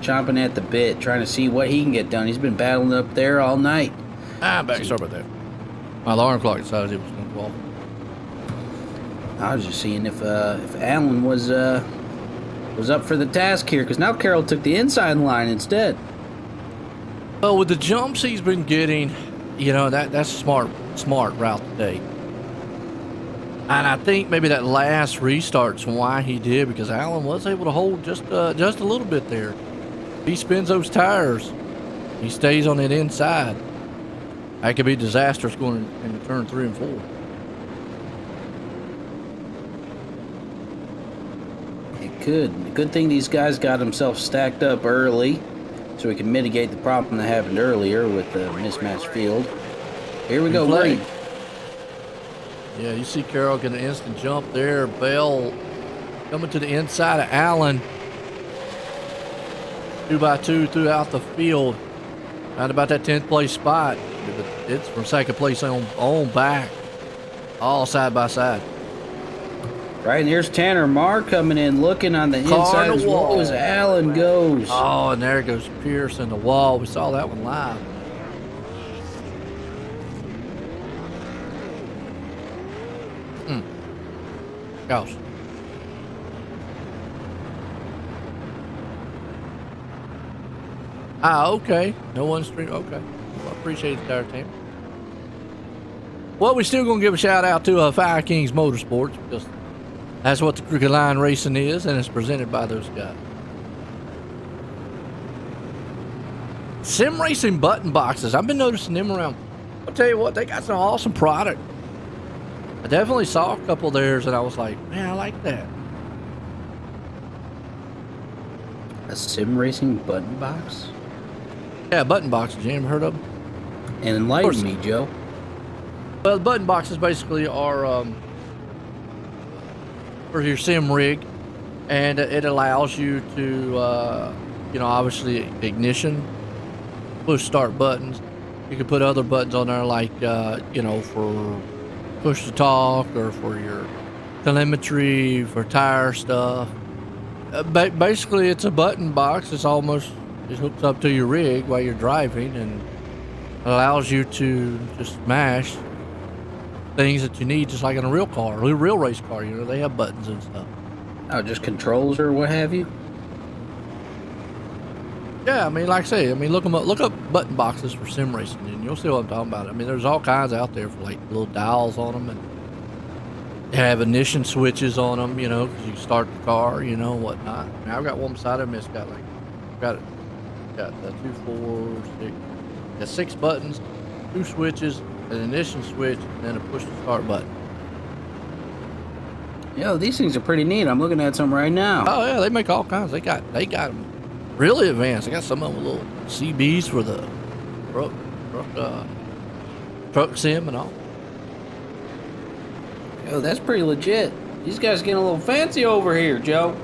chomping at the bit, trying to see what he can get done. He's been battling up there all night. I'm back. Sorry about that. My alarm clock decided it was going to go off. I was just seeing if Allen was up for the task here, because now Carroll took the inside line instead. Well, with the jumps he's been getting, you know, that's a smart route today. And I think maybe that last restart's why he did, because Allen was able to hold just a little bit there. He spins those tires. He stays on that inside. That could be disastrous going into turn 3 and 4. It could. Good thing these guys got themselves stacked up early so we can mitigate the problem that happened earlier with the mismatched field. Here we go, Flag. green. Yeah, you see Carroll get an instant jump there. Bell coming to the inside of Allen. 2x2 throughout the field. Right about that 10th place spot. It's from second place on back. All side by side. Right, and here's Tanner Marr coming in, looking on the inside as well as Allen goes. Oh, and there goes Pierce in the wall. We saw that one live. Gosh. Okay. No one stream. Okay. Well, I appreciate it, Tire Team. Well, we're still going to give a shout out to Fire Kings Motorsports, because that's what the Crooked Line Racing is, and it's presented by those guys. Sim Racing button boxes. I've been noticing them around. I'll tell you what, they got some awesome product. I definitely saw a couple of theirs, and I was like, man, I like that. A sim racing button box? Yeah, button boxes. You ever heard of them? And enlighten me, Joe. Well, the button boxes basically are for your sim rig, and it allows you to, you know, obviously ignition, push start buttons. You can put other buttons on there like, you know, for push to talk or for your telemetry, for tire stuff. Basically, it's a button box. It hooks up to your rig while you're driving and allows you to just smash things that you need, just like in a real car, a real race car. You know, they have buttons and stuff. Oh, just controls or what have you? Yeah, I mean, like I say, I mean, look up button boxes for sim racing, and you'll see what I'm talking about. I mean, there's all kinds out there for like little dials on them, and they have ignition switches on them, you know, because you can start the car, you know, whatnot. I mean, I've got one beside of me. It's got the 2, 4, 6, got 6 buttons, 2 switches, an ignition switch, and then a push to start button. Yo, these things are pretty neat. I'm looking at some right now. Oh yeah, they make all kinds. They got them really advanced. They got some of them with little CBs for the truck sim and all. Yo, that's pretty legit. These guys getting a little fancy over here, Joe.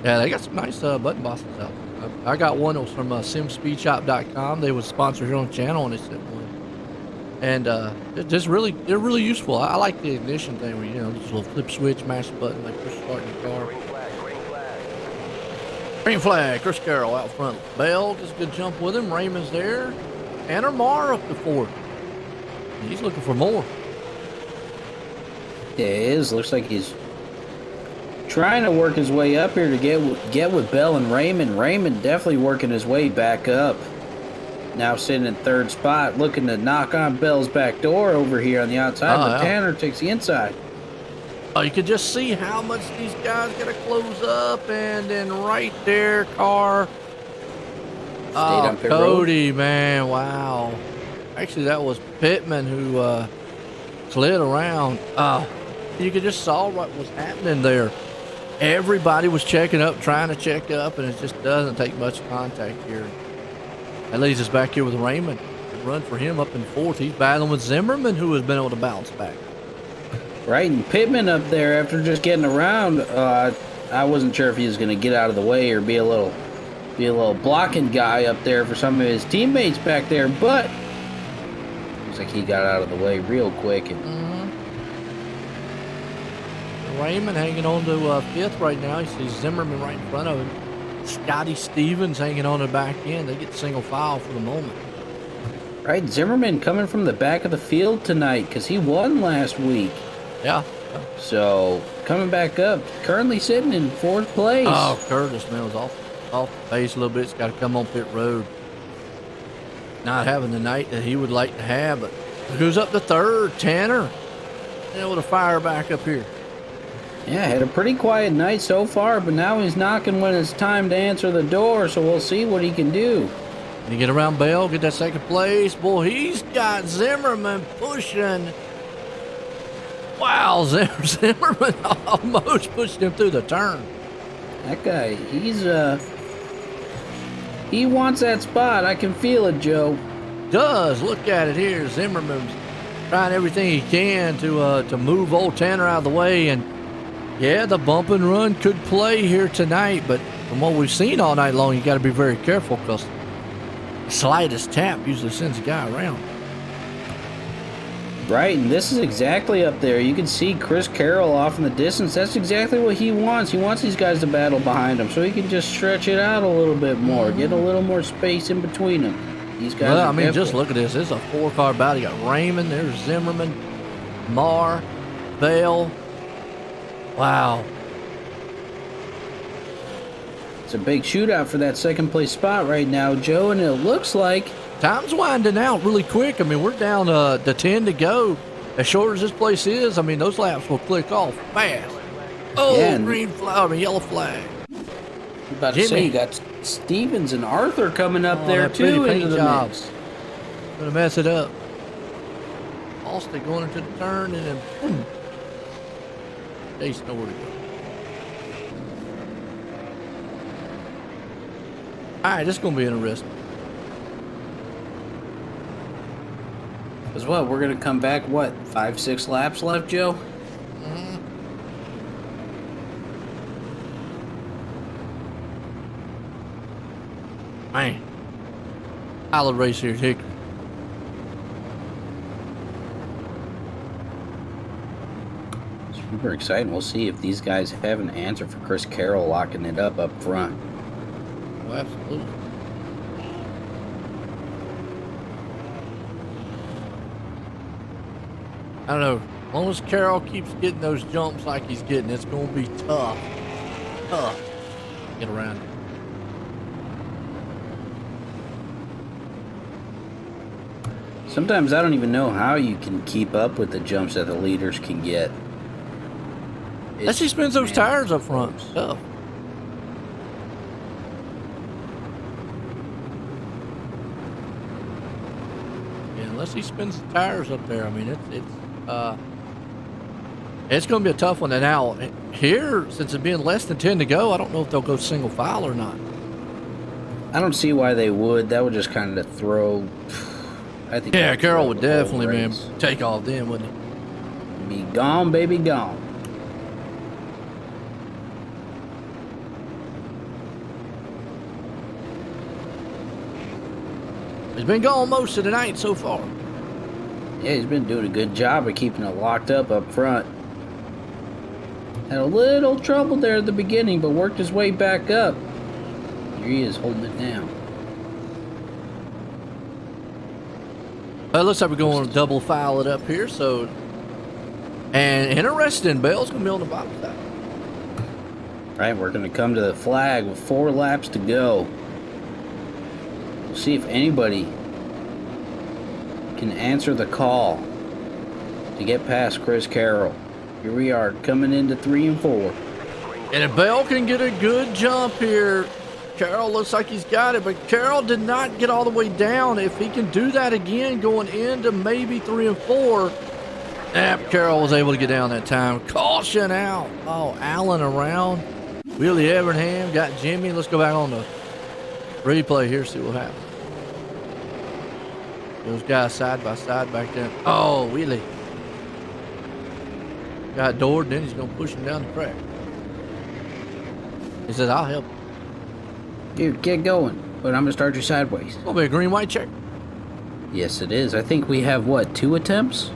Yeah, they got some nice button boxes out. I got one that was from simspeedshop.com. They was sponsored here on the channel, and they sent one. And they're really useful. I like the ignition thing where, you know, just a little flip switch, mash the button, like push start in your car. Green flag, green flag. Green flag, Chris Carroll out front. Bell gets a good jump with him. Raymond's there. Tanner Marr up to 4th. He's looking for more. Yeah, it is. Looks like he's trying to work his way up here to get with Bell and Raymond. Raymond definitely working his way back up. Now sitting in 3rd spot, looking to knock on Bell's back door over here on the outside, but yeah. Tanner takes the inside. Oh, you could just see how much these guys got to close up, and then right there, car. Stayed on pit road. Cody, man, wow. Actually, that was Pittman who slid around. You could just saw what was happening there. Everybody was checking up, trying to check up, and it just doesn't take much contact here. That leaves us back here with Raymond. Run for him up in 4th. He's battling with Zimmerman, who has been able to bounce back. Right, and Pittman up there after just getting around. I wasn't sure if he was going to get out of the way or be a little blocking guy up there for some of his teammates back there, but looks like he got out of the way real quick. And Raymond hanging on to 5th right now. You see Zimmerman right in front of him. Scotty Stevens hanging on the back end. They get single file for the moment. Right, Zimmerman coming from the back of the field tonight because he won last week. Yeah. So coming back up, currently sitting in 4th place. Oh, Curtis, man, was awful. off the pace a little bit. He's got to come on pit road. Not having the night that he would like to have, but who's up to third? Tanner. Able to fire back up here. Yeah, had a pretty quiet night so far, but now he's knocking when it's time to answer the door, so we'll see what he can do. Can he get around Bell, get that second place? Boy, he's got Zimmerman pushing. Wow, Zimmerman almost pushed him through the turn. That guy, he wants that spot. I can feel it, Joe. Does. Look at it here. Zimmerman's trying everything he can to move old Tanner out of the way. And, yeah, the bump and run could play here tonight. But from what we've seen all night long, you got to be very careful because the slightest tap usually sends a guy around. Right, and this is exactly up there. You can see Chris Carroll off in the distance. That's exactly what he wants. He wants these guys to battle behind him so he can just stretch it out a little bit more, get a little more space in between them. These guys Well, are I mean, just careful. look at this. This is a four-car battle. You got Raymond, there's Zimmerman, Marr, Bell. Wow. It's a big shootout for that second place spot right now, Joe, and it looks like Time's winding out really quick. I mean, we're down to 10 to go. As short as this place is, I mean, those laps will click off fast. Oh, Yeah, and- green flag, I mean, yellow flag. I'm about to say Jimmy. you got Stevens and Arthur coming up Oh, there that pretty too paint into the job. mix. Gonna mess it up. Austin going into the turn and then boom. Chase nowhere to go. All right, this is gonna be interesting. As well, we're gonna come back. What, 5-6 laps left, Joe? Man, solid race here at Hickory. Super exciting. We'll see if these guys have an answer for Chris Carroll locking it up front. Oh, absolutely. I don't know. As long as Carroll keeps getting those jumps like he's getting, it's going to be tough. Tough to get around it. Sometimes I don't even know how you can keep up with the jumps that the leaders can get. Unless he spins those tires up front. Tough. Yeah, unless he spins the tires up there. I mean, it's going to be a tough one. And now, here, since it being less than 10 to go, I don't know if they'll go single file or not. I don't see why they would. That would just kind of throw. I think. Yeah, that would Carroll throw would the whole definitely, man, race. take off then, wouldn't he? Be gone, baby, gone. He's been gone most of the night so far. Yeah, he's been doing a good job of keeping it locked up front. Had a little trouble there at the beginning, but worked his way back up. Here he is holding it down. Well, it looks like we're going to double file it up here, so. And interesting, Bell's going to be on the bottom side. Right, we're going to come to the flag with 4 laps to go. We'll see if anybody can answer the call to get past Chris Carroll. Here we are coming into 3 and 4. And if Bell can get a good jump here, Carroll looks like he's got it, but Carroll did not get all the way down. If he can do that again going into maybe 3 and 4, Carroll was able to get down that time. Caution out. Oh, Allen around. Willie Evernham got Jimmy. Let's go back on the replay here, see what happens. Those guys side by side back there. Oh, Willie. Got Dord, then he's going to push him down the track. He says, I'll help. Here, get going. But I'm going to start you sideways. It's going to be a green-white check. Yes, it is. I think we have, what, 2 attempts?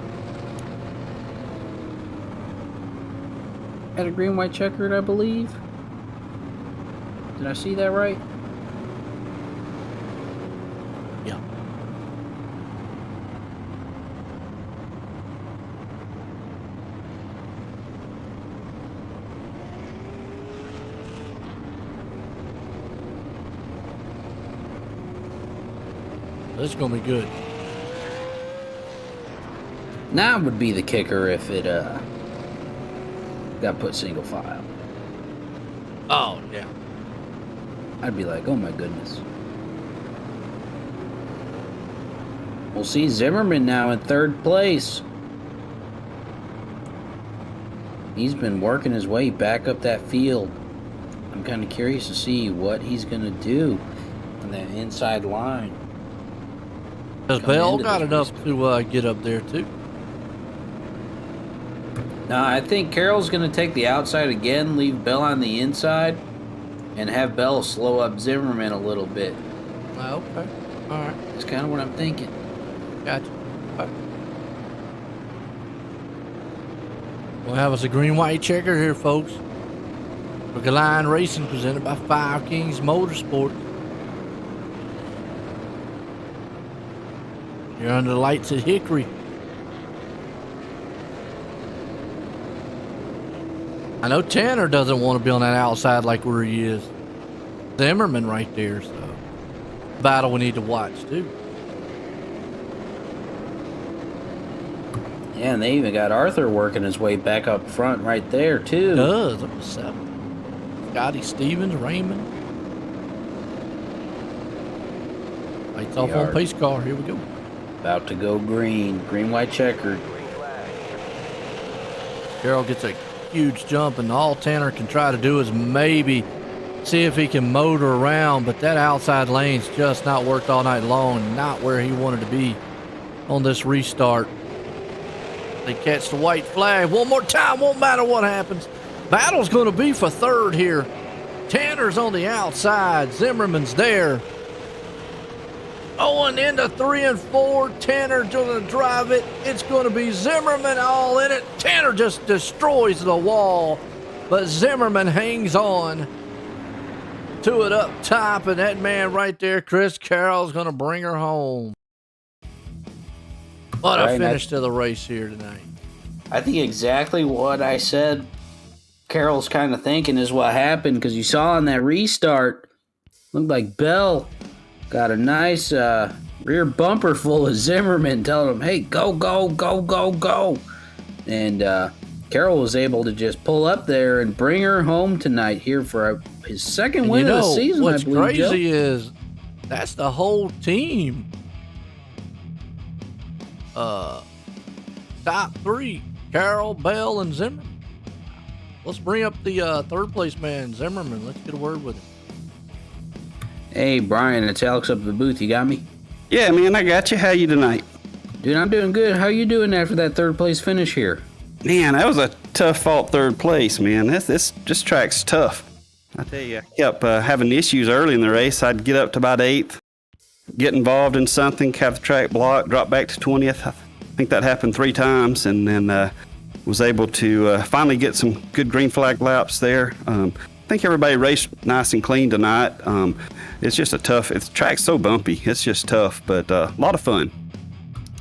At a green-white checkered, I believe. Did I see that right? Yeah. This is gonna be good. Now would be the kicker if it got put single file. Oh yeah. I'd be like, oh my goodness. We'll see Zimmerman now in third place. He's been working his way back up that field. I'm kind of curious to see what he's going to do on that inside line. Because Bell got enough to get up there too. No, I think Carroll's going to take the outside again, leave Bell on the inside, and have Bell slow up Zimmerman a little bit. Okay. All right. That's kind of what I'm thinking. Gotcha. Okay. We'll have us a green-white checker here, folks. For Line Racing, presented by Five Kings Motorsports. You're under the lights at Hickory. I know Tanner doesn't want to be on that outside like where he is. Zimmerman right there, so battle we need to watch too. Yeah, and they even got Arthur working his way back up front right there too. Does up to 7. Scotty Stevens, Raymond. Lights off on pace car. Here we go. About to go green, white checkered. Carroll gets a huge jump, and all Tanner can try to do is maybe see if he can motor around, but that outside lane's just not worked all night long, not where he wanted to be on this restart. They catch the white flag one more time, won't matter what happens. Battle's going to be for third here. Tanner's on the outside, Zimmerman's there. Going into 3 and 4, Tanner going to drive it. It's going to be Zimmerman all in it. Tanner just destroys the wall, but Zimmerman hangs on to it up top, and that man right there, Chris Carroll's going to bring her home. What a finish to the race here tonight. I think exactly what I said Carroll's kind of thinking is what happened, because you saw in that restart, looked like Bell got a nice rear bumper full of Zimmerman telling him, hey, go, go, go, go, go. And Carroll was able to just pull up there and bring her home tonight here for his second win of the season. What's I believe, crazy Joe. is that's the whole team. Top 3, Carroll, Bell, and Zimmerman. Let's bring up the third place man, Zimmerman. Let's get a word with him. Hey, Brian, it's Alex up at the booth. You got me? Yeah, man, I got you. How you tonight? Dude, I'm doing good. How you doing after that third place finish here? Man, that was a tough fought third place, man. This track's tough. I tell you, I kept having issues early in the race. I'd get up to about 8th, get involved in something, have the track blocked, drop back to 20th. I think that happened 3 times, and then was able to finally get some good green flag laps there. I think everybody raced nice and clean tonight. It's just the track's so bumpy. It's just tough, but a lot of fun.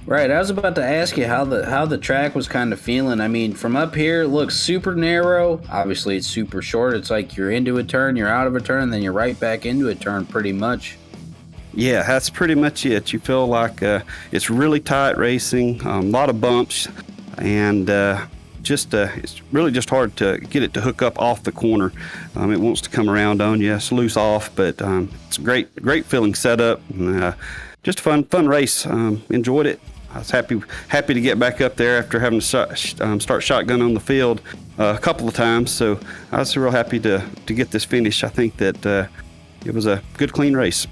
Right, I was about to ask you how the track was kind of feeling. I mean, from up here, it looks super narrow. Obviously, it's super short. It's like you're into a turn, you're out of a turn, and then you're right back into a turn pretty much. Yeah, that's pretty much it. You feel like it's really tight racing, a lot of bumps, and it's really just hard to get it to hook up off the corner. It wants to come around on you. It's loose off, but it's a great feeling setup. And, just a fun race. Enjoyed it. I was happy to get back up there after having to start shotgun on the field a couple of times. So I was real happy to get this finish. I think that it was a good, clean race.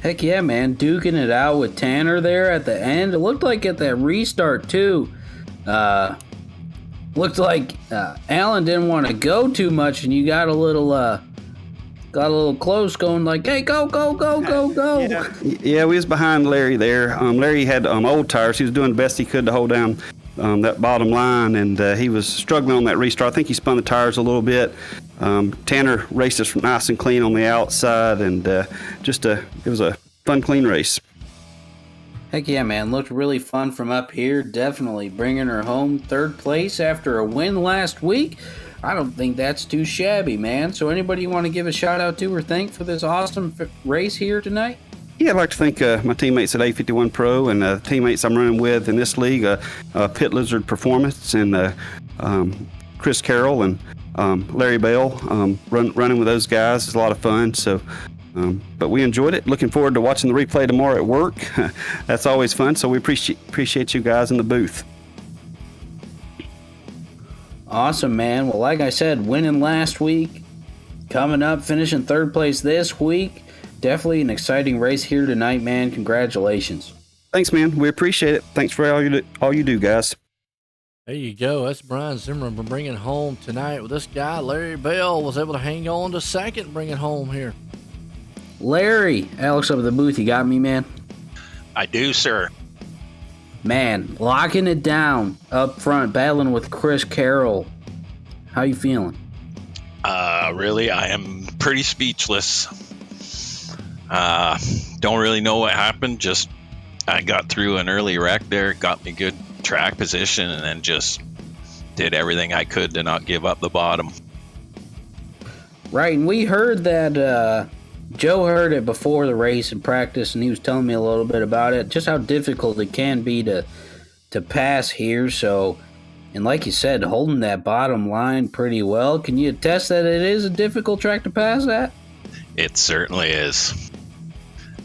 Heck yeah, man. Duking it out with Tanner there at the end. It looked like at that restart, too. Looked like Alan didn't want to go too much, and you got a little close, going like, hey, go, go, go, go, go. Yeah, we was behind Larry there. Larry had old tires. He was doing the best he could to hold down that bottom line, and he was struggling on that restart. I think he spun the tires a little bit. Tanner raced us nice and clean on the outside, and it was a fun, clean race. Heck yeah, man. Looked really fun from up here. Definitely bringing her home third place after a win last week. I don't think that's too shabby, man. So anybody you want to give a shout out to or thank for this awesome race here tonight? Yeah, I'd like to thank my teammates at A51 Pro and the teammates I'm running with in this league, Pit Lizard Performance and Chris Carroll and Larry Bell. Running with those guys is a lot of fun. So, but we enjoyed it. Looking forward to watching the replay tomorrow at work. That's always fun. So we appreciate you guys in the booth. Awesome, man. Well, like I said, winning last week, coming up, finishing third place this week. Definitely an exciting race here tonight, man. Congratulations. Thanks, man. We appreciate it. Thanks for all you do, guys. There you go. That's Brian Zimmerman bringing home tonight with this guy. Larry Bell was able to hang on to second, bring it home here. Larry, Alex up at the booth, you got me, man? I do, sir. Man, locking it down up front, battling with Chris Carroll. How you feeling? Really, I am pretty speechless. Don't really know what happened. Just I got through an early wreck there, got me good track position, and then just did everything I could to not give up the bottom. Right, and we heard that Joe heard it before the race in practice, and he was telling me a little bit about it, just how difficult it can be to pass here. So, and like you said, holding that bottom line pretty well. Can you attest that it is a difficult track to pass at? It certainly is.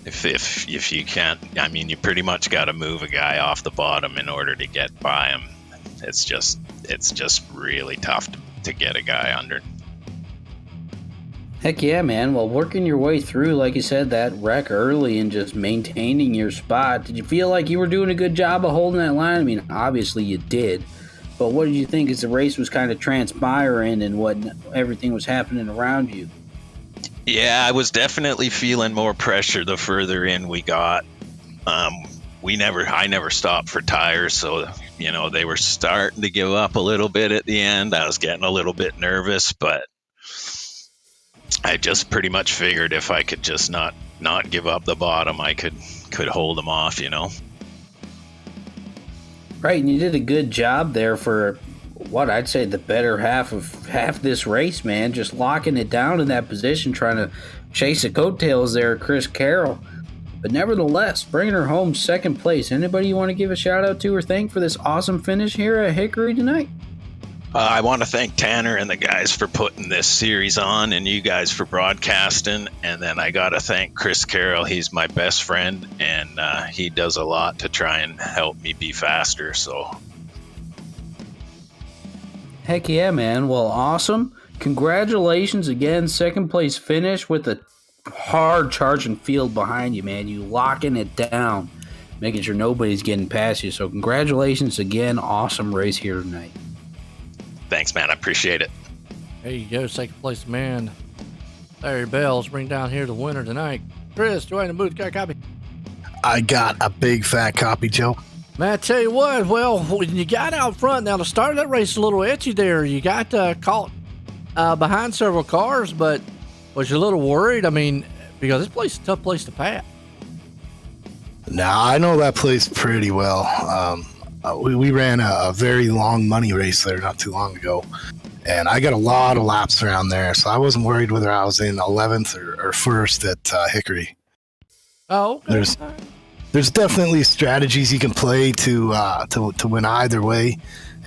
If you can't, I mean, you pretty much got to move a guy off the bottom in order to get by him. It's just really tough to get a guy under. Heck yeah, man. Well, working your way through, like you said, that wreck early and just maintaining your spot, did you feel like you were doing a good job of holding that line? I mean, obviously you did. But what did you think as the race was kind of transpiring and what everything was happening around you? Yeah, I was definitely feeling more pressure the further in we got. I never stopped for tires, so they were starting to give up a little bit at the end. I was getting a little bit nervous, but I just pretty much figured if I could just not give up the bottom, I could hold them off, Right, and you did a good job there for what I'd say the better half this race, man. Just locking it down in that position, trying to chase the coattails there, Chris Carroll. But nevertheless, bringing her home second place. Anybody you want to give a shout out to or thank for this awesome finish here at Hickory tonight? I want to thank Tanner and the guys for putting this series on and you guys for broadcasting. And then I got to thank Chris Carroll. He's my best friend, and he does a lot to try and help me be faster. So, heck yeah, man. Well, awesome. Congratulations again. Second place finish with a hard charging field behind you, man. You locking it down, making sure nobody's getting past you. So congratulations again. Awesome race here tonight. Thanks, man. I appreciate it. There you go. Second place man, Larry Bell's bring down here the winner tonight. Chris, Joy in the booth, got a copy? I got a big fat copy, Joe. Man, I tell you what, well, when you got out front, now the start of that race is a little itchy there. You got caught behind several cars, but was you a little worried? I mean, because this place is a tough place to pass. Now, I know that place pretty well. We ran a very long money race there not too long ago, and I got a lot of laps around there, so I wasn't worried whether I was in 11th or 1st at Hickory. Oh, okay. There's definitely strategies you can play to win either way,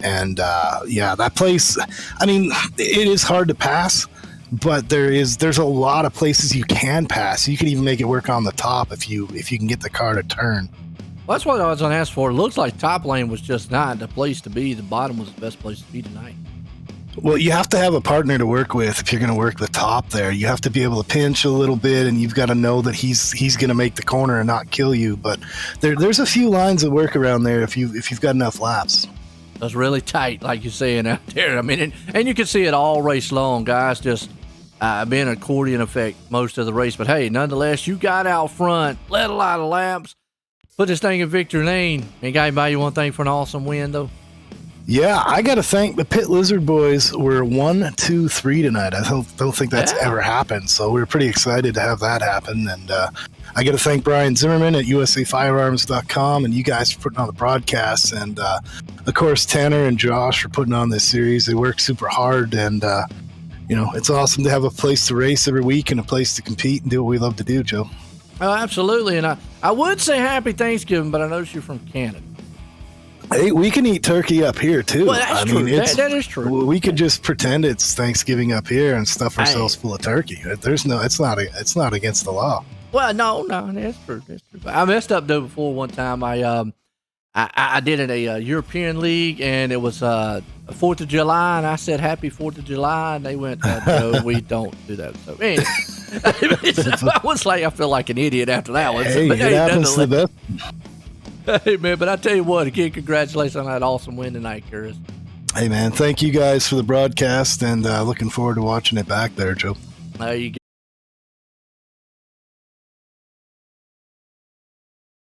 and yeah, that place. I mean, it is hard to pass, but there's a lot of places you can pass. You can even make it work on the top if you can get the car to turn. Well, that's what I was going to ask for. It looks like top lane was just not the place to be. The bottom was the best place to be tonight. Well, you have to have a partner to work with if you're going to work the top there. You have to be able to pinch a little bit, and you've got to know that he's going to make the corner and not kill you. But there's a few lines of work around there if you've got enough laps. It was really tight, like you're saying out there. I mean, and you can see it all race long, guys. Just being an accordion effect most of the race. But hey, nonetheless, you got out front, led a lot of laps. Put this thing in victory lane. Ain't got anybody you want to thank for an awesome win, though? Yeah, I got to thank the Pit Lizard boys. We're 1, 2, 3 tonight. I don't think that's ever happened, so we're pretty excited to have that happen. And I got to thank Brian Zimmerman at USAFirearms.com and you guys for putting on the broadcast. And, of course, Tanner and Josh for putting on this series. They work super hard, and, it's awesome to have a place to race every week and a place to compete and do what we love to do, Joe. Oh, absolutely. And I would say happy Thanksgiving, but I notice you're from Canada. Hey, we can eat turkey up here too. Well, that's true. That is true. We could just pretend it's Thanksgiving up here and stuff ourselves full of turkey. It's not against the law. Well, no, that's true. That's true. I messed up though before one time. I did it a European league, and it was 4th of July, and I said Happy 4th of July, and they went, no, we don't do that. So anyway, I was like, I feel like an idiot after that one. Hey, it happens to the best. Hey man, but I tell you what, again, congratulations on that awesome win tonight, Curtis. Hey man, thank you guys for the broadcast, and looking forward to watching it back there, Joe. There you go.